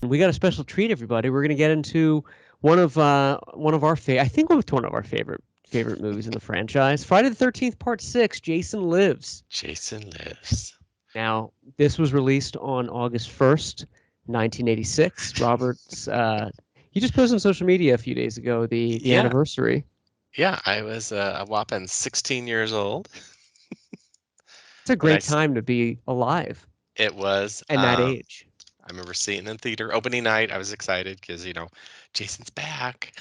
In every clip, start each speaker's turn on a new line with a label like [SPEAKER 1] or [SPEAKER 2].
[SPEAKER 1] We got a special treat, everybody. We're going to get into one of our I think it's one of our favorite movies in the franchise. Friday the 13th, Part 6, Jason Lives.
[SPEAKER 2] Jason Lives.
[SPEAKER 1] Now, this was released on August 1st, 1986. Robert's, you just posted on social media a few days ago the
[SPEAKER 2] Yeah,
[SPEAKER 1] anniversary.
[SPEAKER 2] yeah. I was a whopping 16 years old
[SPEAKER 1] It's a
[SPEAKER 2] when
[SPEAKER 1] great time to be alive
[SPEAKER 2] it was.
[SPEAKER 1] and that age.
[SPEAKER 2] I remember seeing it in theater opening night. I was excited because Jason's back.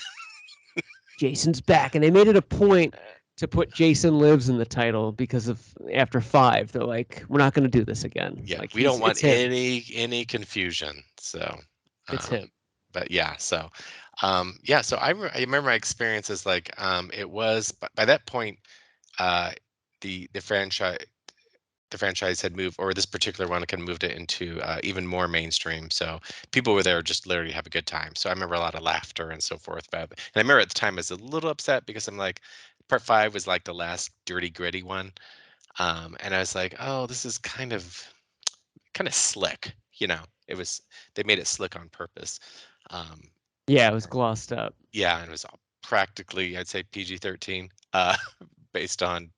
[SPEAKER 1] Jason's back, and they made it a point to put Jason Lives in the title because of after 5, they're like, we're not going to do this again.
[SPEAKER 2] Yeah,
[SPEAKER 1] Like
[SPEAKER 2] we don't want
[SPEAKER 1] it's him.
[SPEAKER 2] any confusion. So,
[SPEAKER 1] It's
[SPEAKER 2] um,
[SPEAKER 1] him.
[SPEAKER 2] but yeah, so yeah, so I remember my experience is like it was by that point the franchise had moved, or this particular one kind of moved it into even more mainstream. So people were there just literally have a good time. So I remember a lot of laughter and so forth about it. And I remember at the time I was a little upset because I'm like, part 5 was like the last dirty gritty one. And I was like, oh, this is kind of slick. It was, they made it slick on purpose. Um,
[SPEAKER 1] Yeah, it was glossed up.
[SPEAKER 2] yeah, and it was practically, I'd say PG-13, based on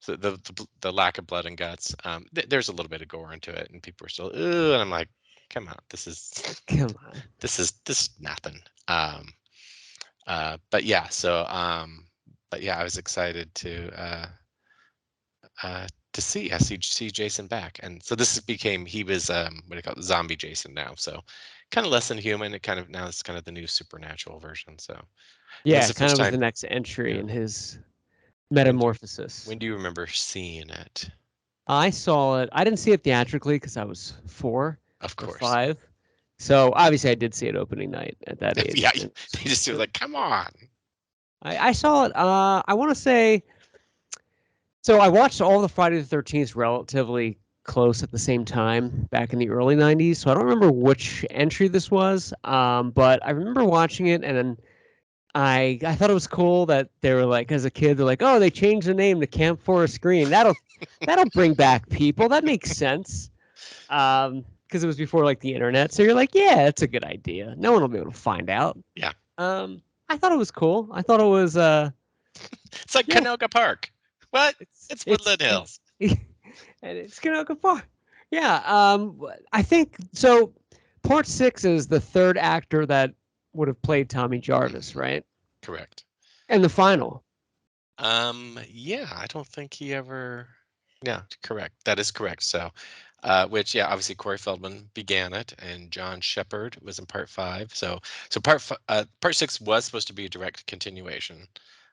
[SPEAKER 2] the lack of blood and guts. There's a little bit of gore into it, and people are still, "Ugh," and I'm like, come on, this is
[SPEAKER 1] Come on.
[SPEAKER 2] this is nothing. But yeah, but yeah, I was excited to see Jason back, and so this became he was what do you call it, zombie Jason now. So kind of less than human. It kind of now it's kind of the new supernatural version. So and this is
[SPEAKER 1] Yeah,
[SPEAKER 2] the
[SPEAKER 1] kind
[SPEAKER 2] first
[SPEAKER 1] of was the
[SPEAKER 2] time.
[SPEAKER 1] next entry
[SPEAKER 2] Yeah.
[SPEAKER 1] in his
[SPEAKER 2] When do
[SPEAKER 1] metamorphosis.
[SPEAKER 2] when do you remember seeing it?
[SPEAKER 1] I saw it. I didn't see it theatrically because I was 4
[SPEAKER 2] Of
[SPEAKER 1] or
[SPEAKER 2] course.
[SPEAKER 1] 5. So obviously I did see it opening night at that
[SPEAKER 2] Yeah,
[SPEAKER 1] age.
[SPEAKER 2] they just do like, come on.
[SPEAKER 1] I saw it. I want to say so. I watched all the Friday the 13th relatively close at the same time back in the early 90s. So I don't remember which entry this was. But I remember watching it, and then I thought it was cool that they were like, as a kid, they're like, oh, they changed the name to Camp Forest Green. That'll bring back people. That makes sense. Because it was before like the internet. So you're like, yeah, that's a good idea. No one will be able to find out.
[SPEAKER 2] Yeah.
[SPEAKER 1] I thought it was cool. I thought it was
[SPEAKER 2] It's like
[SPEAKER 1] yeah,
[SPEAKER 2] Canoga Park. What? It's Woodland
[SPEAKER 1] it's
[SPEAKER 2] Hills.
[SPEAKER 1] and it's gonna go far. Yeah. I think so. Part 6 is the third actor that would have played Tommy Jarvis, right?
[SPEAKER 2] Correct.
[SPEAKER 1] And the final.
[SPEAKER 2] Yeah, I don't think he ever. Yeah, correct. That is correct. So, which, yeah, obviously Corey Feldman began it, and John Shepard was in part 5. So part 6 was supposed to be a direct continuation.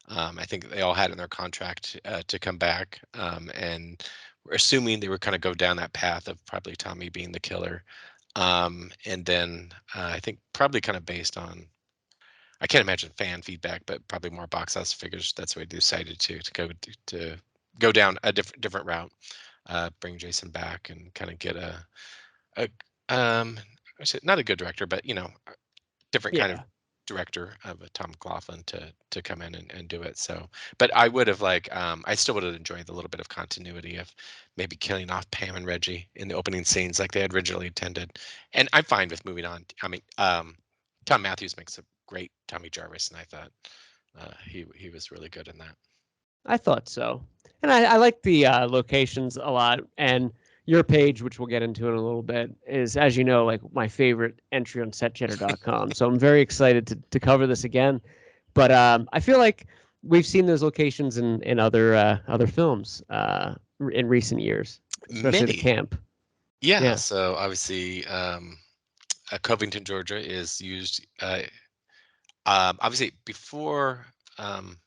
[SPEAKER 2] I think they all had in their contract to come back, and we're assuming they were kind of go down that path of probably Tommy being the killer, and then I think probably kind of based on, I can't imagine fan feedback, but probably more box office figures. That's why they decided to go down a different route, bring Jason back and kind of get a not a good director, but a different kind of
[SPEAKER 1] Yeah.
[SPEAKER 2] director of a Tom McLoughlin to come in and do it. So, but I would have I still would have enjoyed the little bit of continuity of maybe killing off Pam and Reggie in the opening scenes like they had originally intended. And I'm fine with moving on. I mean, Tom Mathews makes a great Tommy Jarvis, and I thought he was really good in that.
[SPEAKER 1] I thought so. And I like the locations a lot. And your page, which we'll get into in a little bit, is, as you know, like my favorite entry on setjitter.com. So I'm very excited to cover this again. But I feel like we've seen those locations in other films in recent years, especially the
[SPEAKER 2] Many,
[SPEAKER 1] camp.
[SPEAKER 2] yeah.
[SPEAKER 1] Yeah.
[SPEAKER 2] So obviously, Covington, Georgia, is used. Obviously, um,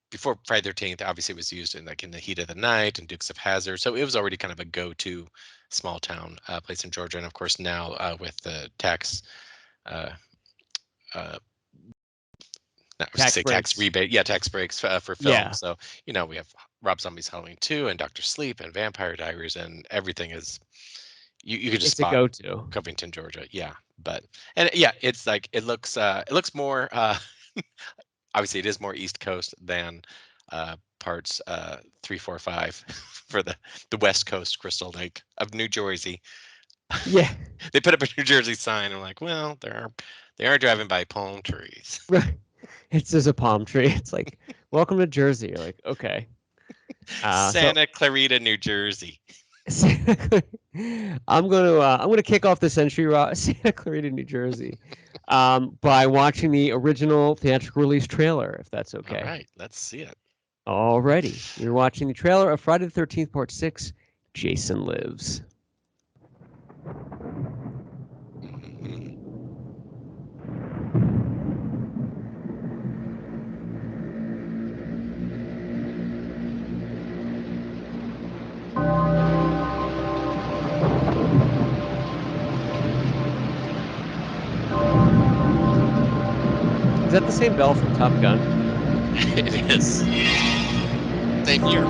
[SPEAKER 2] before Friday 13th, obviously it was used in the heat of the night and Dukes of Hazzard, so it was already kind of a go-to small town place in Georgia, and of course now with the tax, uh, uh, not to
[SPEAKER 1] Tax
[SPEAKER 2] say tax
[SPEAKER 1] breaks.
[SPEAKER 2] rebate, yeah, tax breaks for film.
[SPEAKER 1] Yeah.
[SPEAKER 2] So we have Rob Zombie's Halloween 2 and Doctor Sleep and Vampire Diaries, and everything is you could just
[SPEAKER 1] It's a
[SPEAKER 2] spot
[SPEAKER 1] go-to.
[SPEAKER 2] Covington, Georgia. Yeah, but and yeah, it's like it looks more. Obviously, it is more East Coast than parts 3, 4, 5 for the West Coast Crystal Lake of New Jersey.
[SPEAKER 1] Yeah.
[SPEAKER 2] They put up a New Jersey sign. I'm like, well, they are driving by palm trees.
[SPEAKER 1] Right. It's just a palm tree. It's like, welcome to Jersey. You're like, okay. So
[SPEAKER 2] Santa Clarita, New Jersey.
[SPEAKER 1] I'm gonna kick off this entry Santa Clarita, New Jersey, by watching the original theatrical release trailer, if that's
[SPEAKER 2] All
[SPEAKER 1] okay.
[SPEAKER 2] right, let's see it.
[SPEAKER 1] Alrighty, you're watching the trailer of Friday the 13th Part 6. Jason Lives. Is that the same bell from Top Gun?
[SPEAKER 2] It is. Same year.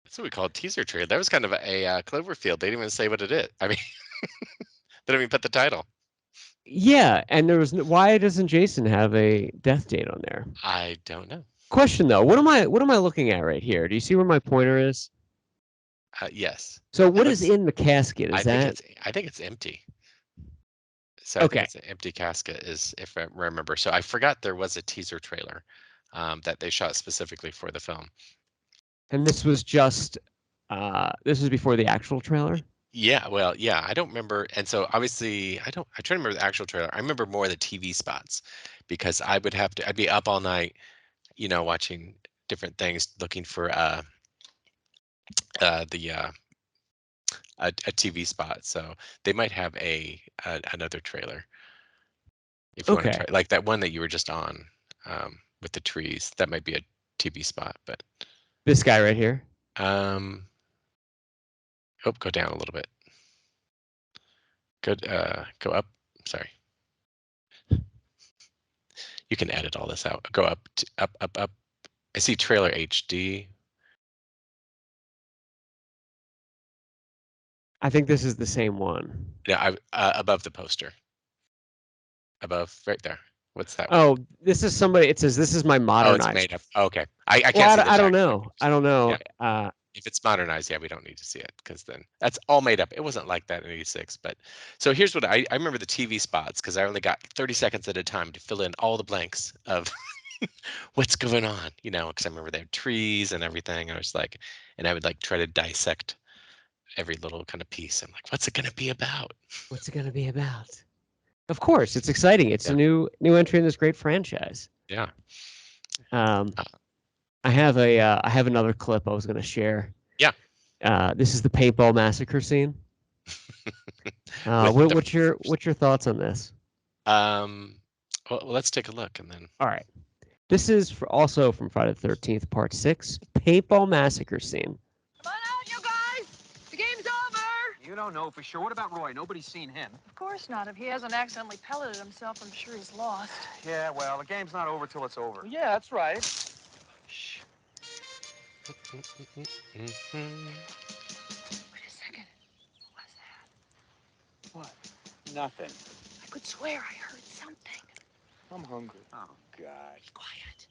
[SPEAKER 2] That's what we call a teaser trailer. That was kind of a Cloverfield. They didn't even say what it is. I mean, they didn't even put the title.
[SPEAKER 1] Yeah, and why doesn't Jason have a death date on there?
[SPEAKER 2] I don't know.
[SPEAKER 1] Question though, what am I looking at right here? Do you see where my pointer is?
[SPEAKER 2] Yes.
[SPEAKER 1] So what is in the casket? Is that?
[SPEAKER 2] I think it's empty. So I think
[SPEAKER 1] Okay.
[SPEAKER 2] it's an empty casket, is if I remember. So I forgot there was a teaser trailer that they shot specifically for the film.
[SPEAKER 1] And this was just this was before the actual trailer?
[SPEAKER 2] Yeah, well, yeah, I don't remember. And so obviously I try to remember the actual trailer. I remember more of the TV spots because I'd be up all night, watching different things, looking for the a TV spot. So they might have another trailer if you want to
[SPEAKER 1] Okay.
[SPEAKER 2] try, like that one that you were just on with the trees. That might be a TV spot, but
[SPEAKER 1] This guy right here.
[SPEAKER 2] um, go down a little bit. Go up. Sorry. You can edit all this out. Go up, up. I see trailer HD.
[SPEAKER 1] I think this is the same one.
[SPEAKER 2] Yeah, above the poster. Above, right there. What's that one?
[SPEAKER 1] Oh, this is somebody. It says this is my
[SPEAKER 2] Oh, it's
[SPEAKER 1] modernized.
[SPEAKER 2] made up. Oh, okay. I can't
[SPEAKER 1] Well,
[SPEAKER 2] see the
[SPEAKER 1] I don't
[SPEAKER 2] text.
[SPEAKER 1] know. I don't know.
[SPEAKER 2] Yeah. If it's modernized, yeah, we don't need to see it because then that's all made up. It wasn't like that in '86. But so here's what I remember the TV spots because I only got 30 seconds at a time to fill in all the blanks of what's going on, because I remember they had trees and everything. I was like, and I would like try to dissect every little kind of piece. I'm like, what's it going to be about?
[SPEAKER 1] What's it going to be about? Of course, it's exciting. It's a new entry in this great franchise.
[SPEAKER 2] Yeah.
[SPEAKER 1] I have another clip I was going to share.
[SPEAKER 2] Yeah.
[SPEAKER 1] This is the Paintball Massacre scene. What's your thoughts on this?
[SPEAKER 2] Well, let's take a look and then.
[SPEAKER 1] All right. This is also from Friday the 13th, Part 6, Paintball Massacre scene.
[SPEAKER 3] Come on out, you guys! The game's over!
[SPEAKER 4] You don't know for sure. What about Roy? Nobody's seen him.
[SPEAKER 3] Of course not. If he hasn't accidentally pelleted himself, I'm sure he's lost.
[SPEAKER 4] Yeah, well, the game's not over till it's over.
[SPEAKER 3] Yeah, that's right.
[SPEAKER 4] Shh.
[SPEAKER 3] Wait a second. What was that?
[SPEAKER 4] What? Nothing.
[SPEAKER 3] I could swear I heard something.
[SPEAKER 4] I'm hungry. Oh, God.
[SPEAKER 3] Be quiet.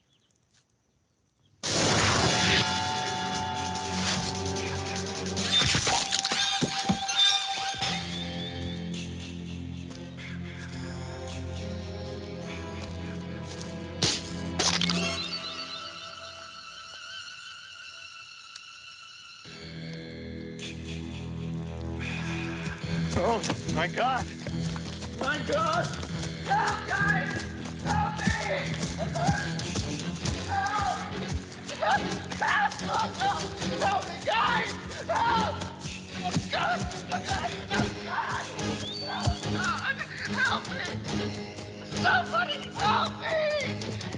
[SPEAKER 4] Oh, my God. My God. Help, guys. Help me. Help. Help me, guys. Help. Oh, God. Help me. Somebody help me.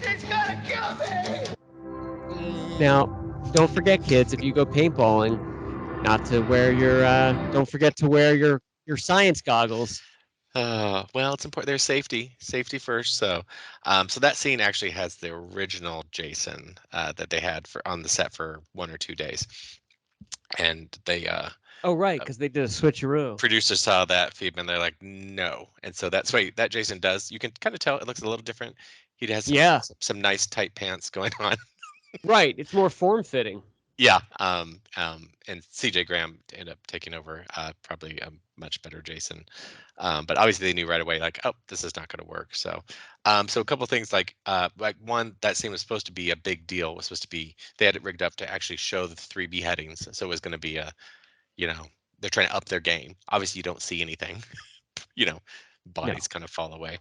[SPEAKER 4] He's gonna kill me.
[SPEAKER 1] Now, don't forget, kids, if you go paintballing, not to wear your don't forget to wear your science goggles.
[SPEAKER 2] Well, it's important. There's safety first. So, so that scene actually has the original Jason that they had for on the set for 1 or 2 days, and they
[SPEAKER 1] Oh, right, because they did a switcheroo.
[SPEAKER 2] producers saw that feed and they're like, no, and so that's why that Jason does. You can kind of tell it looks a little different. He has
[SPEAKER 1] Yeah.
[SPEAKER 2] some nice tight pants going on.
[SPEAKER 1] Right, it's more form-fitting.
[SPEAKER 2] Yeah, and CJ Graham ended up taking over, probably a much better Jason. But obviously they knew right away, like, oh, this is not going to work. So, so a couple of things like one, that scene was supposed to be a big deal. Was supposed to be they had it rigged up to actually show the 3 beheadings. So it was going to be a, they're trying to up their game. Obviously you don't see anything, bodies kind of fall away.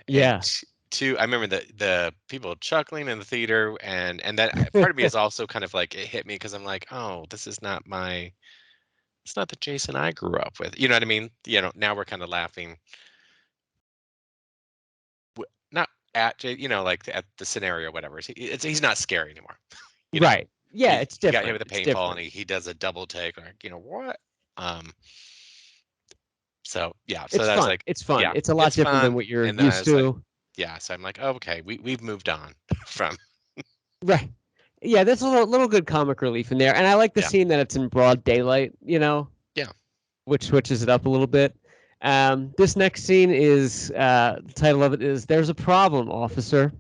[SPEAKER 1] Yeah.
[SPEAKER 2] And two, I remember the people chuckling in the theater, and that part of me is also kind of like it hit me because I'm like, oh, this is not it's not the Jason I grew up with. You know what I mean? Now we're kind of laughing, not at like at the scenario, whatever. He's not scary anymore.
[SPEAKER 1] Right. Yeah, it's
[SPEAKER 2] You
[SPEAKER 1] different.
[SPEAKER 2] got him with a
[SPEAKER 1] It's
[SPEAKER 2] paintball,
[SPEAKER 1] different.
[SPEAKER 2] and he does a double take, like what? So yeah, so
[SPEAKER 1] It's
[SPEAKER 2] that was
[SPEAKER 1] fun.
[SPEAKER 2] like,
[SPEAKER 1] It's fun.
[SPEAKER 2] yeah,
[SPEAKER 1] It's a lot
[SPEAKER 2] it's
[SPEAKER 1] different than
[SPEAKER 2] fun.
[SPEAKER 1] what you're
[SPEAKER 2] And then I
[SPEAKER 1] used
[SPEAKER 2] was like,
[SPEAKER 1] to.
[SPEAKER 2] yeah, so I'm like, oh, okay, we've moved on from.
[SPEAKER 1] Right. Yeah, there's a little good comic relief in there, and I like the
[SPEAKER 2] Yeah.
[SPEAKER 1] scene that it's in broad daylight.
[SPEAKER 2] Yeah.
[SPEAKER 1] Which switches it up a little bit. This next scene is the title of it is "There's a Problem, Officer."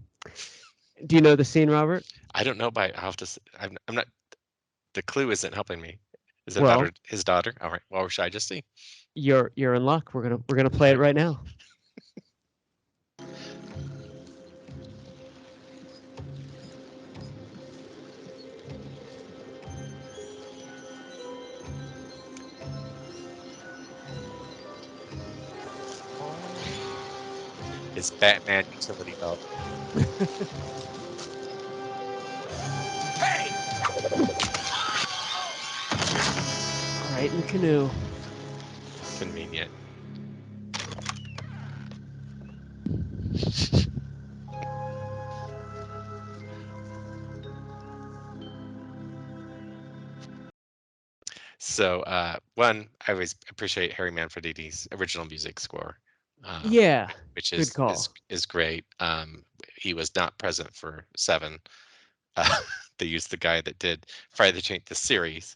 [SPEAKER 1] Do you know the scene, Robert?
[SPEAKER 2] I don't know, but I have to. I'm not. The clue isn't helping me. Is it
[SPEAKER 1] Well,
[SPEAKER 2] his daughter? All right. Well, should I just see?
[SPEAKER 1] you're in luck. We're gonna play it right now.
[SPEAKER 2] His Batman utility belt.
[SPEAKER 1] Right in the canoe.
[SPEAKER 2] Convenient. So, one, I always appreciate Harry Manfredi's original music score.
[SPEAKER 1] Yeah,
[SPEAKER 2] which
[SPEAKER 1] good call.
[SPEAKER 2] is great. He was not present for 7. They used the guy that did Friday the 13th, the series,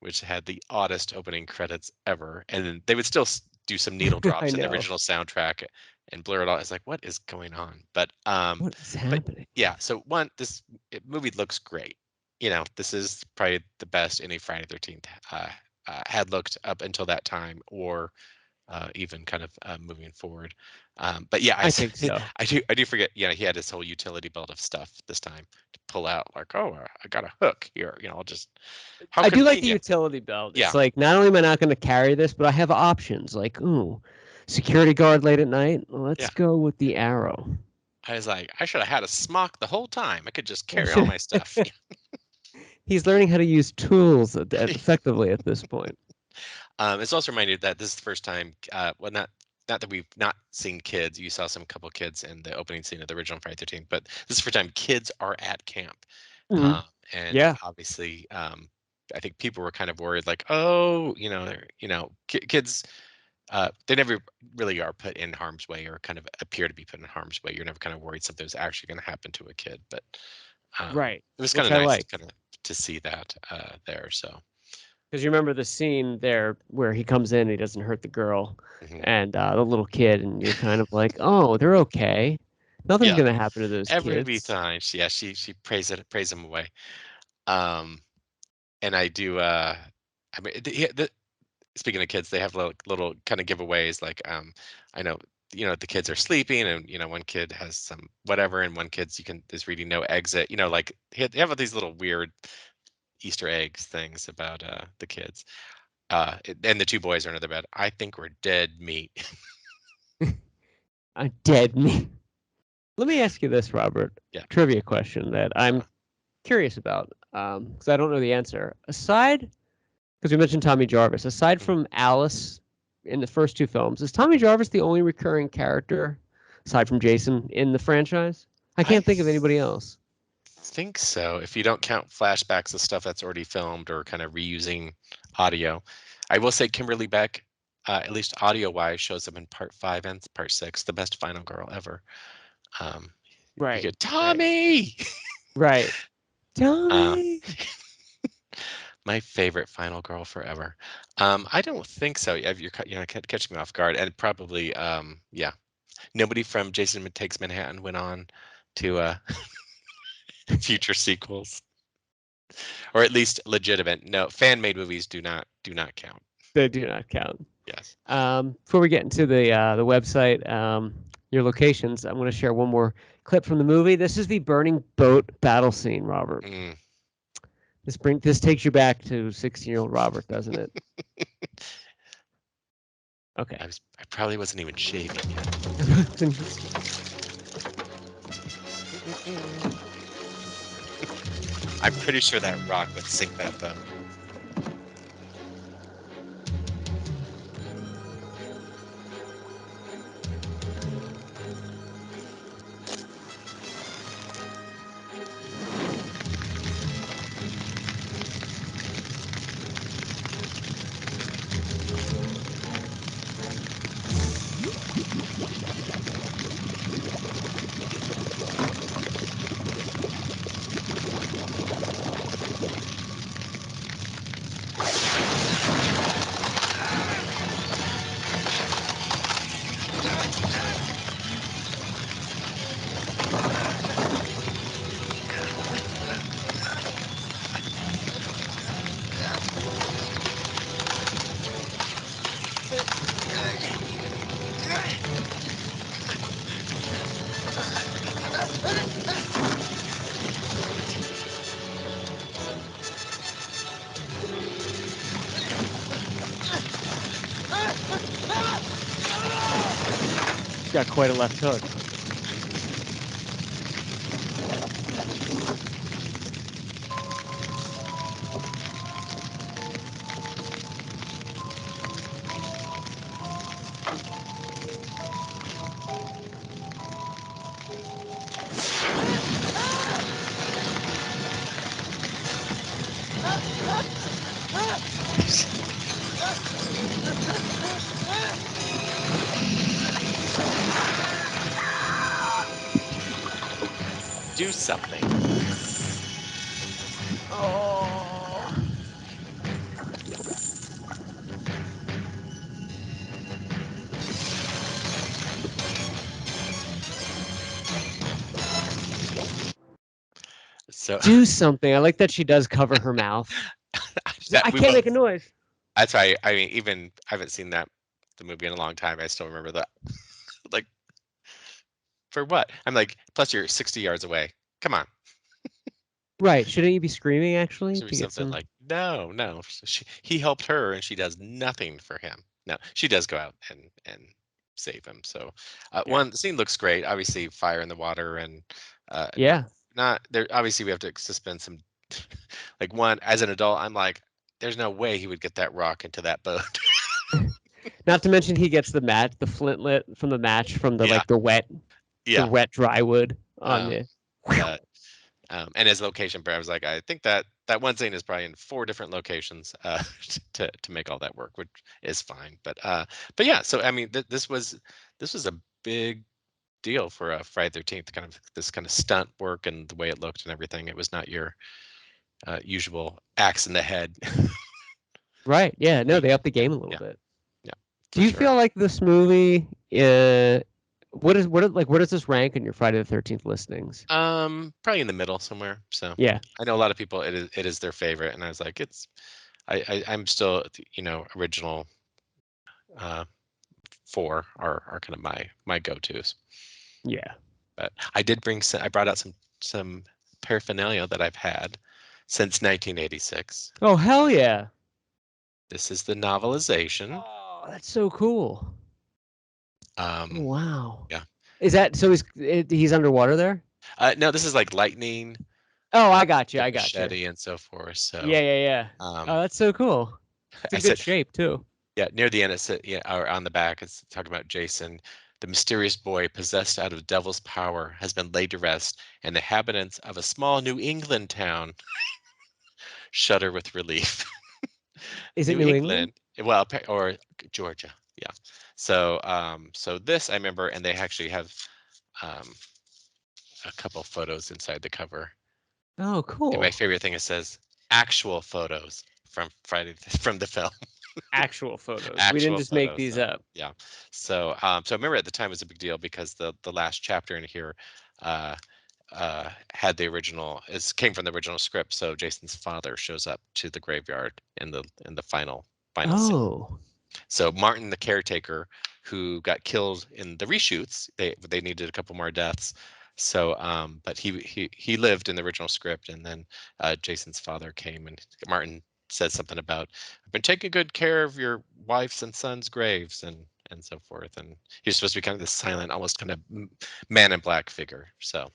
[SPEAKER 2] which had the oddest opening credits ever, and then they would still do some needle drops in the
[SPEAKER 1] know.
[SPEAKER 2] original soundtrack and blur it all. It's like, what is going on? But
[SPEAKER 1] What is happening?
[SPEAKER 2] yeah, so one, this movie looks great. This is probably the best any Friday the 13th had looked up until that time, or even kind of moving forward. But yeah,
[SPEAKER 1] I think so.
[SPEAKER 2] I do forget. Yeah, he had his whole utility belt of stuff this time to pull out. Like, oh, I got a hook here. I'll just. How
[SPEAKER 1] I do like the
[SPEAKER 2] convenient.
[SPEAKER 1] utility belt.
[SPEAKER 2] Yeah.
[SPEAKER 1] It's like not only am I not going to carry this, but I have options. Like, ooh, security guard late at night. Let's go with the arrow.
[SPEAKER 2] I was like, I should have had a smock the whole time. I could just carry all my stuff.
[SPEAKER 1] He's learning how to use tools effectively at this point.
[SPEAKER 2] It's also reminded that this is the first time, well, not that we've not seen kids. You saw some couple kids in the opening scene of the original Friday 13th, but this is the first time kids are at camp.
[SPEAKER 1] Mhm.
[SPEAKER 2] And
[SPEAKER 1] Yeah.
[SPEAKER 2] obviously, I think people were kind of worried, like, oh, kids, they never really are put in harm's way or kind of appear to be put in harm's way. You're never kind of worried something was actually going to happen to a kid, but
[SPEAKER 1] Right.
[SPEAKER 2] it was
[SPEAKER 1] Which
[SPEAKER 2] kind of
[SPEAKER 1] I
[SPEAKER 2] nice
[SPEAKER 1] liked.
[SPEAKER 2] kind of to see that there. So.
[SPEAKER 1] Because you remember the scene there where he comes in, he doesn't hurt the girl
[SPEAKER 2] Mhm.
[SPEAKER 1] and the little kid, and you're kind of like, oh, they're okay. Nothing's
[SPEAKER 2] Yeah.
[SPEAKER 1] gonna happen to those
[SPEAKER 2] Everything will be
[SPEAKER 1] kids.
[SPEAKER 2] fine. She prays him away. And I do. I mean, speaking of kids, they have little kind of giveaways. Like, I know, the kids are sleeping, and one kid has some whatever, and one kid's is reading no exit. Like they have these little weird Easter eggs things about the kids. And the two boys are under the bed. I think we're dead meat.
[SPEAKER 1] A dead meat. Let me ask you this, Robert.
[SPEAKER 2] Yeah.
[SPEAKER 1] Trivia question that I'm curious about, because I don't know the answer. Aside, because we mentioned Tommy Jarvis, aside from Alice in the first two films, is Tommy Jarvis the only recurring character, aside from Jason, in the franchise? I can't think of anybody else.
[SPEAKER 2] Think so. If you don't count flashbacks of stuff that's already filmed or kind of reusing audio, I will say Kimberly Beck, at least audio-wise, shows up in part 5 and part 6, the best final girl ever.
[SPEAKER 1] Right.
[SPEAKER 2] You get Tommy.
[SPEAKER 1] Right. Tommy.
[SPEAKER 2] My favorite final girl forever. I don't think so. You're catching me off guard, and probably yeah. Nobody from Jason Takes Manhattan went on to future sequels, or at least legitimate. No, fan-made movies do not count.
[SPEAKER 1] They do not count.
[SPEAKER 2] Yes.
[SPEAKER 1] Before we get into the website, your locations, I'm going to share one more clip from the movie. This is the burning boat battle scene, Robert.
[SPEAKER 2] Mm.
[SPEAKER 1] This takes you back to 16-year-old Robert, doesn't it? Okay.
[SPEAKER 2] I probably wasn't even shaving yet. I'm pretty sure that rock would sink that boat.
[SPEAKER 1] He's got quite a left hook.
[SPEAKER 2] Do something.
[SPEAKER 1] Oh.
[SPEAKER 2] So
[SPEAKER 1] Do something. I like that she does cover her mouth. I can't make a noise.
[SPEAKER 2] That's why I mean, even I haven't seen the movie in a long time. I still remember that. Like, for what? I'm like, plus you're 60 yards away. Come on.
[SPEAKER 1] Right. Shouldn't you be screaming, actually,
[SPEAKER 2] Or
[SPEAKER 1] to get
[SPEAKER 2] something
[SPEAKER 1] some...
[SPEAKER 2] like, no. He helped her and she does nothing for him. No, she does go out and save him. So the scene looks great. Obviously, fire in the water and
[SPEAKER 1] Yeah.
[SPEAKER 2] not there. Obviously, we have to suspend some. Like, one, as an adult, I'm like, there's no way he would get that rock into that boat.
[SPEAKER 1] Not to mention he gets the flintlet from the match from the the wet dry wood on the...
[SPEAKER 2] And his location, I was like, I think that one scene is probably in 4 different locations to make all that work, which is fine. But yeah, so I mean, this was a big deal for a Friday 13th, this kind of stunt work and the way it looked and everything. It was not your usual axe in the head.
[SPEAKER 1] Right. Yeah. No, they upped the game a little bit.
[SPEAKER 2] Yeah.
[SPEAKER 1] Do you feel like this movie? Where does this rank in your Friday the 13th listings?
[SPEAKER 2] Probably in the middle somewhere. So
[SPEAKER 1] yeah,
[SPEAKER 2] I know a lot of people it is their favorite, and I was like, I'm still original 4 are kind of my go-tos.
[SPEAKER 1] Yeah.
[SPEAKER 2] But I brought out some paraphernalia that I've had since 1986.
[SPEAKER 1] Oh hell yeah!
[SPEAKER 2] This is the novelization.
[SPEAKER 1] Oh, that's so cool.
[SPEAKER 2] Um,
[SPEAKER 1] Wow.
[SPEAKER 2] yeah.
[SPEAKER 1] Is that so? He's underwater there?
[SPEAKER 2] No, this is like lightning,
[SPEAKER 1] Oh, I got you.
[SPEAKER 2] the
[SPEAKER 1] I got you.
[SPEAKER 2] machete, and so forth. So,
[SPEAKER 1] Yeah. Oh, that's so cool. It's
[SPEAKER 2] I
[SPEAKER 1] in good
[SPEAKER 2] said,
[SPEAKER 1] shape too.
[SPEAKER 2] yeah, near the end, it said, yeah, or on the back, it's talking about Jason. The mysterious boy possessed out of devil's power has been laid to rest, and the inhabitants of a small New England town shudder with relief.
[SPEAKER 1] Is it New England?
[SPEAKER 2] Well, or Georgia, yeah. So, so this I remember, and they actually have a couple photos inside the cover.
[SPEAKER 1] Oh, cool.
[SPEAKER 2] And my favorite thing, it says actual photos from from the film.
[SPEAKER 1] Actual photos. We
[SPEAKER 2] Actual
[SPEAKER 1] didn't just make
[SPEAKER 2] photos,
[SPEAKER 1] these
[SPEAKER 2] so,
[SPEAKER 1] up.
[SPEAKER 2] Yeah. So, so I remember at the time it was a big deal because the last chapter in here had the original. It came from the original script. So Jason's father shows up to the graveyard in the final scene.
[SPEAKER 1] Oh.
[SPEAKER 2] So Martin, the caretaker, who got killed in the reshoots, they needed a couple more deaths. So, but he lived in the original script, and then Jason's father came, and Martin said something about, "I've been taking good care of your wife's and son's graves," and so forth. And he was supposed to be kind of this silent, almost kind of man in black figure. So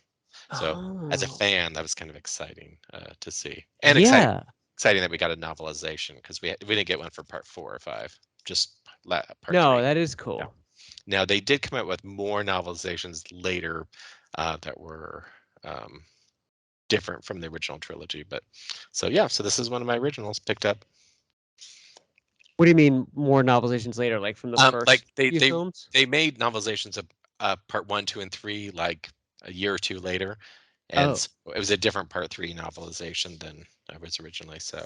[SPEAKER 2] as a
[SPEAKER 1] Oh.
[SPEAKER 2] fan, that was kind of exciting to see, and exciting
[SPEAKER 1] Yeah.
[SPEAKER 2] that we got a novelization, because we didn't get one for part 4 or 5, just part
[SPEAKER 1] No,
[SPEAKER 2] 3.
[SPEAKER 1] that is cool.
[SPEAKER 2] Yeah. Now they did come out with more novelizations later that were different from the original trilogy, but so yeah, so this is one of my originals picked up.
[SPEAKER 1] What do you mean more novelizations later, like from the first
[SPEAKER 2] Like
[SPEAKER 1] few films?
[SPEAKER 2] they made novelizations of part 1, 2, and 3 like a year or two later, and so it was a different part 3 novelization than I was originally. So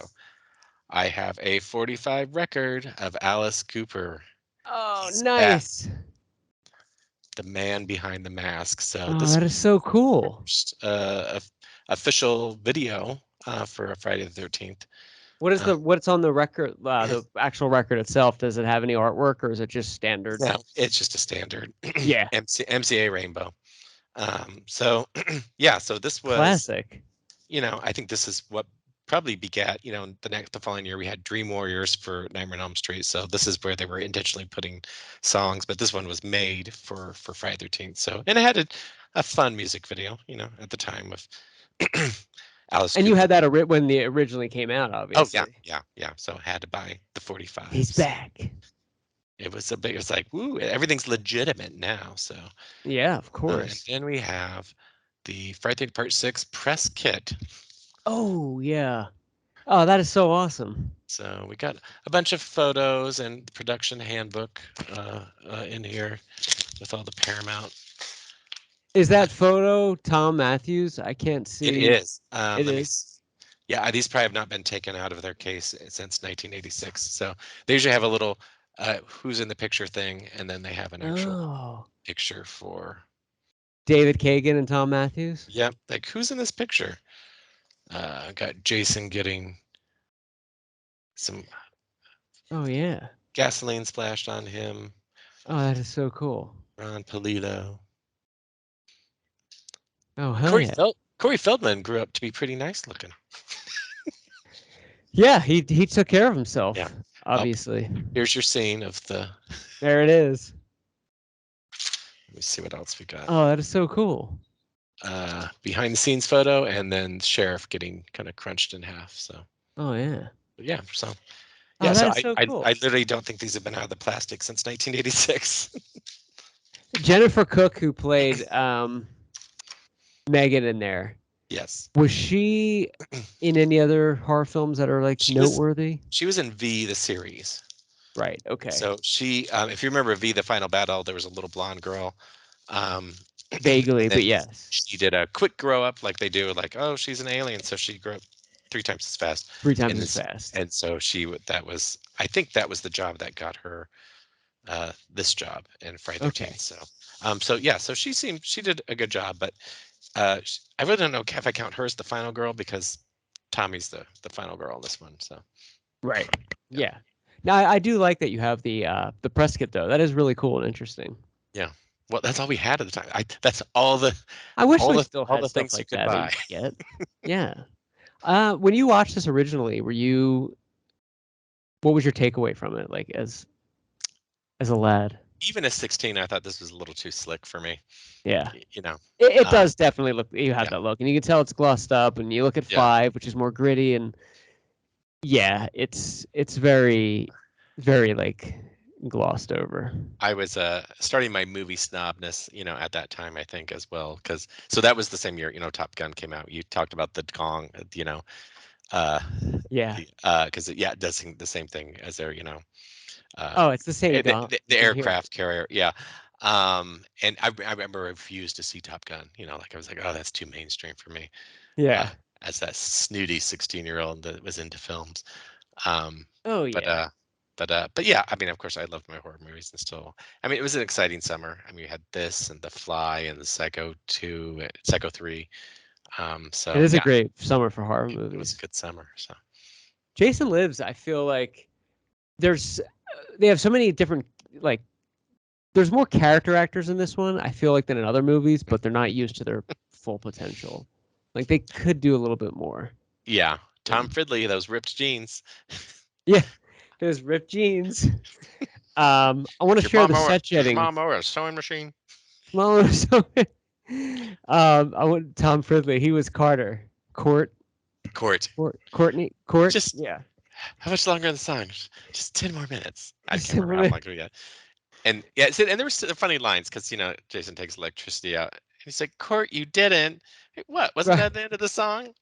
[SPEAKER 2] I have a 45 record of Alice Cooper.
[SPEAKER 1] Oh,
[SPEAKER 2] He's
[SPEAKER 1] nice.
[SPEAKER 2] the man behind the mask. So
[SPEAKER 1] Oh,
[SPEAKER 2] this
[SPEAKER 1] that is so cool.
[SPEAKER 2] first, official video for a Friday the 13th.
[SPEAKER 1] What is what's on the record? The actual record itself. Does it have any artwork, or is it just standard?
[SPEAKER 2] No, it's just a standard.
[SPEAKER 1] Yeah.
[SPEAKER 2] MCA rainbow. So yeah, so this was
[SPEAKER 1] Classic.
[SPEAKER 2] I think this is what probably begat, the following year we had Dream Warriors for Nightmare on Elm Street. So this is where they were intentionally putting songs, but this one was made for Friday the 13th. So, and it had a fun music video, at the time of Alice.
[SPEAKER 1] And
[SPEAKER 2] Cooper.
[SPEAKER 1] you had that when they originally came out, obviously.
[SPEAKER 2] Oh yeah. So I had to buy the 45.
[SPEAKER 1] He's back.
[SPEAKER 2] It was it's like, woo, everything's legitimate now. So
[SPEAKER 1] yeah, of course.
[SPEAKER 2] And then we have the Friday Part 6 press kit.
[SPEAKER 1] Oh yeah. Oh, that is so awesome.
[SPEAKER 2] So we got a bunch of photos and production handbook in here with all the Paramount.
[SPEAKER 1] Is that photo Thom Mathews? I can't see.
[SPEAKER 2] It is.
[SPEAKER 1] It is.
[SPEAKER 2] Yeah, these probably have not been taken out of their case since 1986. So they usually have a little who's in the picture thing, and then they have an actual picture for
[SPEAKER 1] David Kagen and Thom Mathews.
[SPEAKER 2] Yep, like who's in this picture? Got Jason getting some gasoline splashed on him.
[SPEAKER 1] Oh, that is so cool.
[SPEAKER 2] Ron Polito.
[SPEAKER 1] Oh, hell
[SPEAKER 2] Corey Feldman grew up to be pretty nice looking.
[SPEAKER 1] Yeah, he took care of himself.
[SPEAKER 2] Yeah,
[SPEAKER 1] obviously.
[SPEAKER 2] Here's your scene of the.
[SPEAKER 1] There it is.
[SPEAKER 2] Let me see what else we got.
[SPEAKER 1] Oh, that is so cool.
[SPEAKER 2] Behind the scenes photo, and then Sheriff getting kind of crunched in half. So.
[SPEAKER 1] Oh yeah.
[SPEAKER 2] Yeah. So.
[SPEAKER 1] Yeah.
[SPEAKER 2] Yeah.
[SPEAKER 1] So cool.
[SPEAKER 2] I literally don't think these have been out of the plastic since 1986.
[SPEAKER 1] Jennifer Cooke, who played Megan in there.
[SPEAKER 2] Yes.
[SPEAKER 1] Was she in any other horror films that are like noteworthy?
[SPEAKER 2] She was in V, the series.
[SPEAKER 1] Right. Okay.
[SPEAKER 2] So she, if you remember V, the final battle, there was a little blonde girl.
[SPEAKER 1] Vaguely, but yes.
[SPEAKER 2] She did a quick grow up, like they do, like, oh, she's an alien, so she grew up 3 times as fast.
[SPEAKER 1] 3 times as fast.
[SPEAKER 2] And so I think that was the job that got her this job in Friday the 13th.
[SPEAKER 1] Okay.
[SPEAKER 2] So she did a good job, but I really don't know if I count her as the final girl, because Tommy's the final girl in this one. So.
[SPEAKER 1] Right. Yeah. Now I do like that you have the press kit though. That is really cool and interesting.
[SPEAKER 2] Yeah. Well, that's all we had at the time. That's all the.
[SPEAKER 1] I wish
[SPEAKER 2] all
[SPEAKER 1] we
[SPEAKER 2] the,
[SPEAKER 1] still
[SPEAKER 2] all
[SPEAKER 1] had
[SPEAKER 2] the
[SPEAKER 1] stuff
[SPEAKER 2] things
[SPEAKER 1] like
[SPEAKER 2] you could
[SPEAKER 1] that
[SPEAKER 2] buy.
[SPEAKER 1] Yet. Yeah. When you watched this originally, were you what was your takeaway from it? Like as a lad?
[SPEAKER 2] Even as 16, I thought this was a little too slick for me.
[SPEAKER 1] Yeah.
[SPEAKER 2] You know.
[SPEAKER 1] It does definitely look. You have
[SPEAKER 2] yeah.
[SPEAKER 1] that look, and you can tell it's glossed up. And you look at 5, which is more gritty, and yeah, it's very, very like glossed over.
[SPEAKER 2] I was starting my movie snobness, at that time, I think, as well, because so that was the same year, Top Gun came out. You talked about the gong,
[SPEAKER 1] Yeah.
[SPEAKER 2] because it does the same thing as their,
[SPEAKER 1] Oh, it's the same
[SPEAKER 2] the
[SPEAKER 1] gong. You can hear it.
[SPEAKER 2] aircraft carrier, yeah. And I remember I refused to see Top Gun. Like I was like, oh, that's too mainstream for me.
[SPEAKER 1] Yeah.
[SPEAKER 2] As that snooty 16-year-old that was into films.
[SPEAKER 1] Oh yeah.
[SPEAKER 2] But yeah, I mean, of course, I loved my horror movies, and still, I mean, it was an exciting summer. I mean, you had this and The Fly and the Psycho 2, Psycho 3. So
[SPEAKER 1] it is a great summer for horror movies.
[SPEAKER 2] It was a good summer. So
[SPEAKER 1] Jason Lives, I feel like they have so many different, like, there's more character actors in this one, I feel like, than in other movies, but they're not used to their full potential. Like, they could do a little bit more.
[SPEAKER 2] Yeah. Tom Fridley, those ripped jeans.
[SPEAKER 1] Yeah, those ripped jeans. I want to share the set jetting.
[SPEAKER 2] Mom or a sewing machine.
[SPEAKER 1] I want Tom Fridley. He was Carter. Courtney.
[SPEAKER 2] Just
[SPEAKER 1] yeah.
[SPEAKER 2] How much longer in the song? Just 10 more minutes. I
[SPEAKER 1] Just
[SPEAKER 2] can't
[SPEAKER 1] 10
[SPEAKER 2] remember how
[SPEAKER 1] more
[SPEAKER 2] long we got. And yeah, and there were funny lines because Jason takes electricity out. And he's like, "Court, you didn't." What? Wasn't that the end of the song?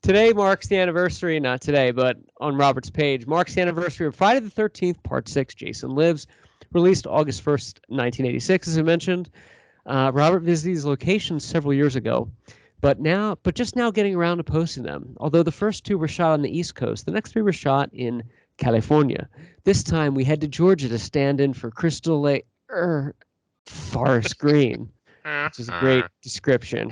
[SPEAKER 1] Today marks the anniversary, not today, but on Robert's page, marks the anniversary of Friday the 13th, Part 6, Jason Lives, released August 1st, 1986, as I mentioned. Robert visited these locations several years ago, but just now getting around to posting them. Although the first 2 were shot on the East Coast, the next 3 were shot in California. This time we head to Georgia to stand in for Crystal Lake Forest Green, which is a great description.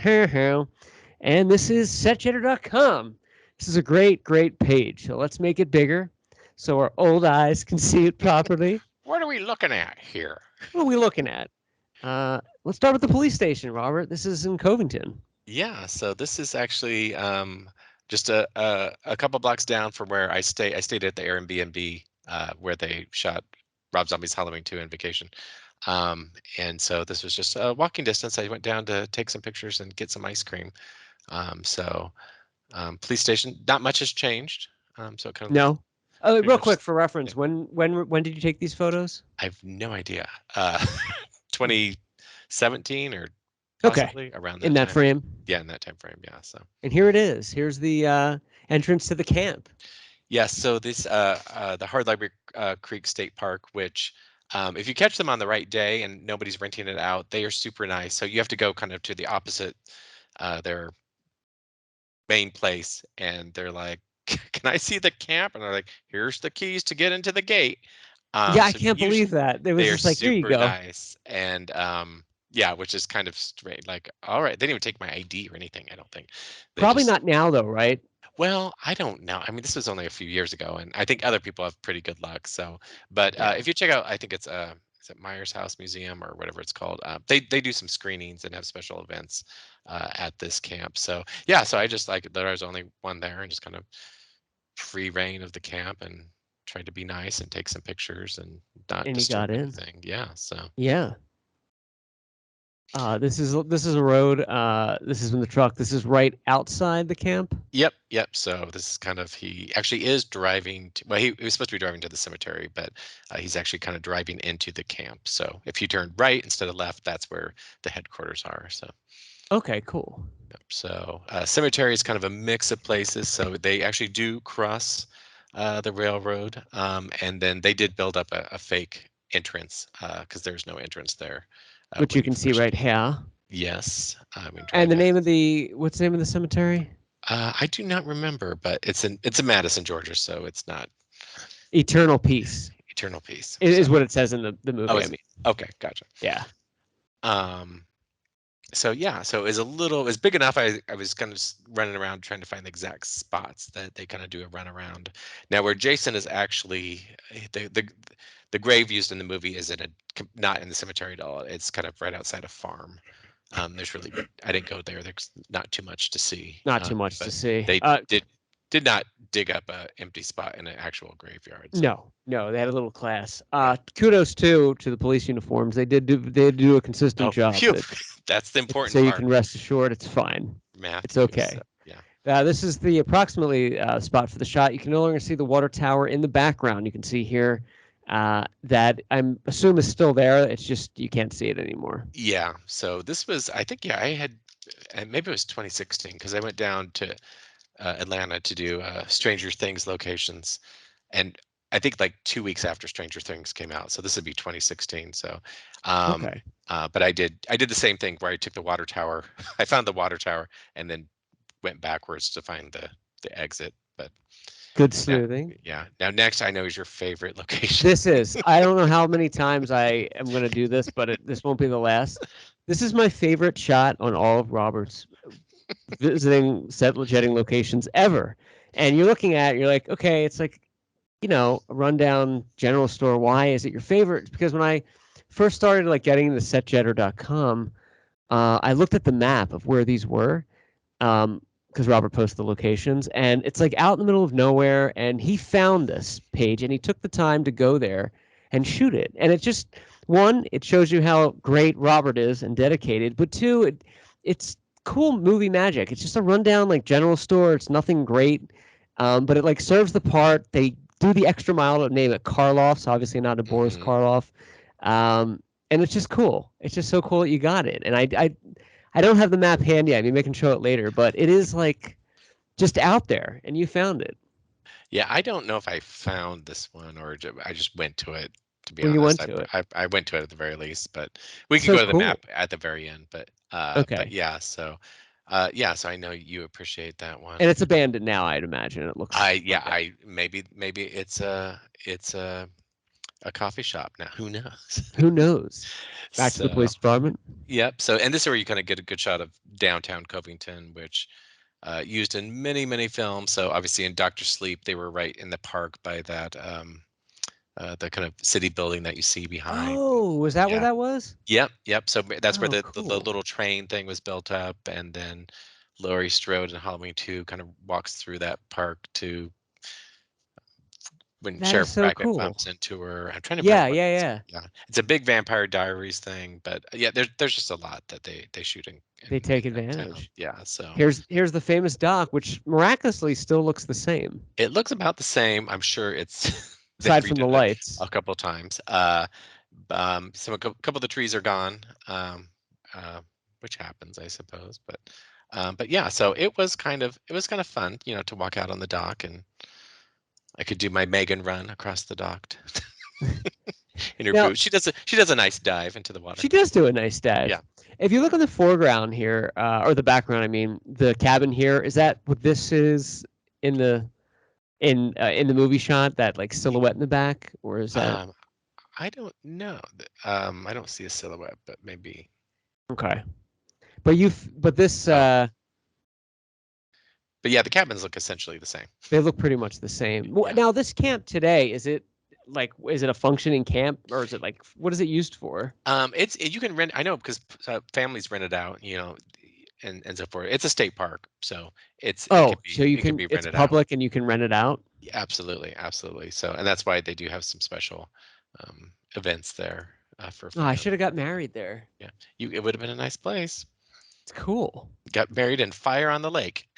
[SPEAKER 1] And this is setjetter.com. This is a great, great page. So let's make it bigger so our old eyes can see it properly.
[SPEAKER 2] What are we looking at here?
[SPEAKER 1] What are we looking at? Let's start with the police station, Robert. This is in Covington.
[SPEAKER 2] Yeah, so this is actually just a couple blocks down from where I stay. I stayed at the Airbnb where they shot Rob Zombie's Halloween 2 and Vacation. And so this was just a walking distance. I went down to take some pictures and get some ice cream. Police station, not much has changed. So kind of
[SPEAKER 1] no. Real quick for reference, when did you take these photos?
[SPEAKER 2] I have no idea. 2017 or possibly around that
[SPEAKER 1] in that
[SPEAKER 2] time.
[SPEAKER 1] frame.
[SPEAKER 2] Yeah, in that time frame. Yeah. So.
[SPEAKER 1] And here it is. Here's the entrance to the camp.
[SPEAKER 2] Yes. So this the Hard Library Creek State Park, which if you catch them on the right day and nobody's renting it out, they are super nice. So you have to go kind of to the opposite their main place, and they're like, "Can I see the camp?" And they're like, "Here's the keys to get into the gate."
[SPEAKER 1] Yeah, I can't believe that. It was just like, here you go.
[SPEAKER 2] Nice. And yeah, which is kind of straight. Like, all right, they didn't even take my ID or anything. I don't think.
[SPEAKER 1] Probably not now, though, right?
[SPEAKER 2] Well, I don't know. I mean, this was only a few years ago, and I think other people have pretty good luck. So, but if you check out, I think it's is it Myers House Museum or whatever it's called. They do some screenings and have special events at this camp. So yeah, so I just like there was only one there and just kind of free reign of the camp and tried to be nice and take some pictures and not disturb anything. Yeah. So
[SPEAKER 1] yeah. This is a road. This is in the truck. This is right outside the camp.
[SPEAKER 2] Yep. So this is kind of he actually is driving. He was supposed to be driving to the cemetery, but he's actually kind of driving into the camp. So if you turn right instead of left, that's where the headquarters are. So.
[SPEAKER 1] Okay. Cool.
[SPEAKER 2] Yep. So cemetery is kind of a mix of places. So they actually do cross the railroad, and then they did build up a fake entrance because there's no entrance there.
[SPEAKER 1] Which you can see right here.
[SPEAKER 2] Yes.
[SPEAKER 1] And the name of what's the name of the cemetery?
[SPEAKER 2] I do not remember, but it's in Madison, Georgia, so it's not.
[SPEAKER 1] Eternal Peace.
[SPEAKER 2] Eternal Peace.
[SPEAKER 1] It is what it says in the movie.
[SPEAKER 2] Oh, I mean. Okay, gotcha.
[SPEAKER 1] Yeah.
[SPEAKER 2] So yeah, so it's big enough. I was kind of running around trying to find the exact spots that they kind of do a run around. Now where Jason is actually the grave used in the movie is not in the cemetery at all. It's kind of right outside a farm. I didn't go there. There's not too much to see.
[SPEAKER 1] Not too much to see.
[SPEAKER 2] They did did not dig up a empty spot in an actual graveyard. So.
[SPEAKER 1] No, they had a little class. Kudos too to the police uniforms. They did do a consistent job.
[SPEAKER 2] Phew. That's the important
[SPEAKER 1] so
[SPEAKER 2] part.
[SPEAKER 1] you can rest assured it's fine.
[SPEAKER 2] Mathews,
[SPEAKER 1] It's okay.
[SPEAKER 2] yeah.
[SPEAKER 1] This is the approximately spot for the shot. You can no longer see the water tower in the background. You can see here that I'm assume is still there. It's just you can't see it anymore.
[SPEAKER 2] Yeah. So this was, I think, I had, and maybe it was 2016 because I went down to Atlanta to do Stranger Things locations, and I think like 2 weeks after Stranger Things came out. So this would be 2016. So,
[SPEAKER 1] Okay.
[SPEAKER 2] But I did the same thing where I took the water tower. I found the water tower and then went backwards to find the exit. But
[SPEAKER 1] Good sleuthing.
[SPEAKER 2] yeah. Now next, I know is your favorite location.
[SPEAKER 1] This is. I don't know how many times I am going to do this, but this won't be the last. This is my favorite shot on all of Robert's visiting set jetting locations ever. And you're looking at it, you're like, okay, it's like, a rundown general store. Why is it your favorite? It's because when I first started like getting into setjetter.com, I looked at the map of where these were. Because Robert posted the locations, and it's like out in the middle of nowhere, and he found this page, and he took the time to go there and shoot it. And it just, one, it shows you how great Robert is and dedicated, but two, it's cool movie magic. It's just a rundown like general store. It's nothing great, but it like serves the part. They do the extra mile to name it Karloff's, obviously not a Boris Karloff, and it's just cool. It's just so cool that you got it, and I don't have the map handy. I mean, I can show it later, but it is like just out there, and you found it.
[SPEAKER 2] Yeah, I don't know if I found this one or I just went to it. To be
[SPEAKER 1] Well,
[SPEAKER 2] honest,
[SPEAKER 1] you went to it.
[SPEAKER 2] I went to it at the very least, but we could
[SPEAKER 1] So
[SPEAKER 2] go to the
[SPEAKER 1] cool.
[SPEAKER 2] map at the very end. But
[SPEAKER 1] Okay.
[SPEAKER 2] But yeah, so so I know you appreciate that one.
[SPEAKER 1] And it's abandoned now, I'd imagine. It looks.
[SPEAKER 2] Maybe it's a coffee shop now. Who knows?
[SPEAKER 1] Who knows? Back to the police department.
[SPEAKER 2] Yep. So, and this is where you kind of get a good shot of downtown Covington, which used in many films. So obviously in Dr. Sleep, they were right in the park by that the kind of city building that you see behind.
[SPEAKER 1] Oh, was that where that was?
[SPEAKER 2] Yep. So that's where the
[SPEAKER 1] cool.
[SPEAKER 2] little train thing was built up, and then Laurie Strode in Halloween 2 kind of walks through that park to when
[SPEAKER 1] That
[SPEAKER 2] Sheriff
[SPEAKER 1] is so
[SPEAKER 2] Brackett
[SPEAKER 1] cool.
[SPEAKER 2] bumps into her. I'm trying to
[SPEAKER 1] Yeah,
[SPEAKER 2] remember what
[SPEAKER 1] yeah.
[SPEAKER 2] it's a big Vampire Diaries thing, but yeah, there's just a lot that they shoot in
[SPEAKER 1] They take
[SPEAKER 2] in that town.
[SPEAKER 1] advantage.
[SPEAKER 2] Yeah, so
[SPEAKER 1] Here's the famous dock, which miraculously still looks the same.
[SPEAKER 2] it looks about the same. I'm sure it's
[SPEAKER 1] aside from the lights.
[SPEAKER 2] a couple of times. So a couple of the trees are gone, which happens, I suppose. But yeah, so it was kind of fun, to walk out on the dock, and I could do my Megan run across the dock in her boots. She does a nice dive into the water.
[SPEAKER 1] She does do a nice dive.
[SPEAKER 2] Yeah.
[SPEAKER 1] If you look in the foreground here, or the background, I mean, the cabin here, is that what this is in the movie shot? That like silhouette in the back, or is that?
[SPEAKER 2] I don't know. I don't see a silhouette, but maybe.
[SPEAKER 1] Okay. But this.
[SPEAKER 2] But yeah, the cabins look essentially the same.
[SPEAKER 1] They look pretty much the same.
[SPEAKER 2] Yeah.
[SPEAKER 1] Now, this camp today, is it a functioning camp, or is it like, what is it used for?
[SPEAKER 2] You can rent. I know because families rent it out, and so forth. It's a state park, so it's.
[SPEAKER 1] So
[SPEAKER 2] it can be
[SPEAKER 1] it's
[SPEAKER 2] rented
[SPEAKER 1] public
[SPEAKER 2] out.
[SPEAKER 1] and you can rent it out.
[SPEAKER 2] Yeah, absolutely. So, and that's why they do have some special events there for.
[SPEAKER 1] Oh, I should have got married there.
[SPEAKER 2] Yeah, it would have been a nice place.
[SPEAKER 1] It's cool.
[SPEAKER 2] Got married in fire on the lake.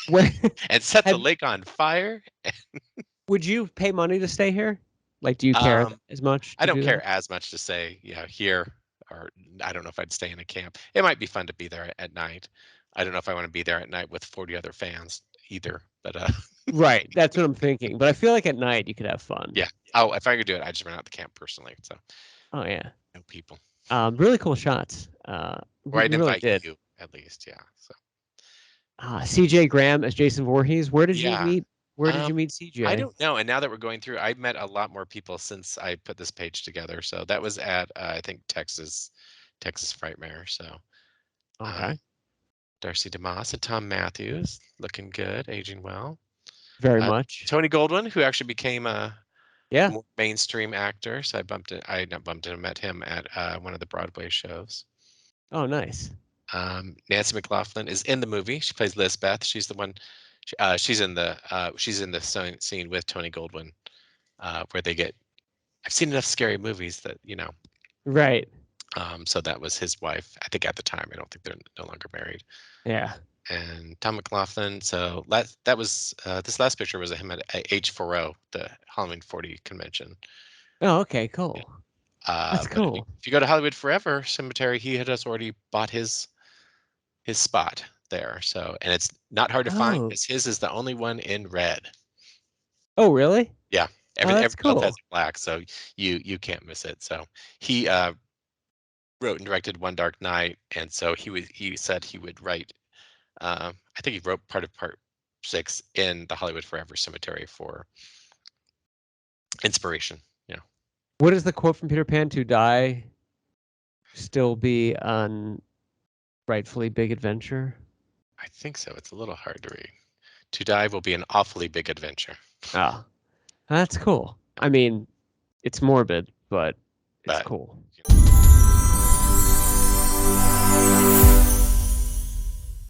[SPEAKER 1] When,
[SPEAKER 2] and set the lake on fire.
[SPEAKER 1] Would you pay money to stay here? Like, do you care as much?
[SPEAKER 2] I don't care as much to say, here, or I don't know if I'd stay in a camp. It might be fun to be there at night. I don't know if I want to be there at night with 40 other fans either, but
[SPEAKER 1] Right, that's what I'm thinking. But I feel like at night you could have fun.
[SPEAKER 2] Yeah. Oh, if I could do it, I'd just rent out the camp personally. So.
[SPEAKER 1] Oh yeah.
[SPEAKER 2] No people.
[SPEAKER 1] Really cool shots.
[SPEAKER 2] Or I'd invite you at least, yeah. So.
[SPEAKER 1] CJ Graham as Jason Voorhees. Where did you meet? Where did you meet CJ?
[SPEAKER 2] I don't know. And now that we're going through, I've met a lot more people since I put this page together. So that was at I think Texas Frightmare. So
[SPEAKER 1] okay.
[SPEAKER 2] Darcy DeMoss and Thom Mathews, looking good, aging well.
[SPEAKER 1] Very much.
[SPEAKER 2] Tony Goldwyn, who actually became a
[SPEAKER 1] more
[SPEAKER 2] mainstream actor. So I met him at one of the Broadway shows.
[SPEAKER 1] Oh, nice.
[SPEAKER 2] Nancy McLoughlin is in the movie. She plays Lisbeth. She's the one. She's in the scene with Tony Goldwyn, where they get. I've seen enough scary movies that
[SPEAKER 1] Right.
[SPEAKER 2] So that was his wife. I think at the time. I don't think they're no longer married.
[SPEAKER 1] Yeah.
[SPEAKER 2] And Tom McLoughlin. So that was this last picture was of him at H4O, the Halloween 40 convention.
[SPEAKER 1] Oh, okay, cool. That's
[SPEAKER 2] But
[SPEAKER 1] cool.
[SPEAKER 2] if you go to Hollywood Forever Cemetery, he had just already bought his spot there. So, and it's not hard to find
[SPEAKER 1] Oh.
[SPEAKER 2] because his is the only one in red.
[SPEAKER 1] Oh, really?
[SPEAKER 2] Yeah,
[SPEAKER 1] Oh, that's
[SPEAKER 2] everyone else has
[SPEAKER 1] cool.
[SPEAKER 2] black, so you can't miss it. So he wrote and directed One Dark Night, and so he said he would write. I think he wrote part 6 in the Hollywood Forever Cemetery for inspiration. Yeah.
[SPEAKER 1] What is the quote from Peter Pan? To die, still be on rightfully big adventure.
[SPEAKER 2] I think so. It's a little hard to read. To die will be an awfully big adventure.
[SPEAKER 1] Ah, that's cool. I mean, it's morbid, but it's
[SPEAKER 2] But-
[SPEAKER 1] cool.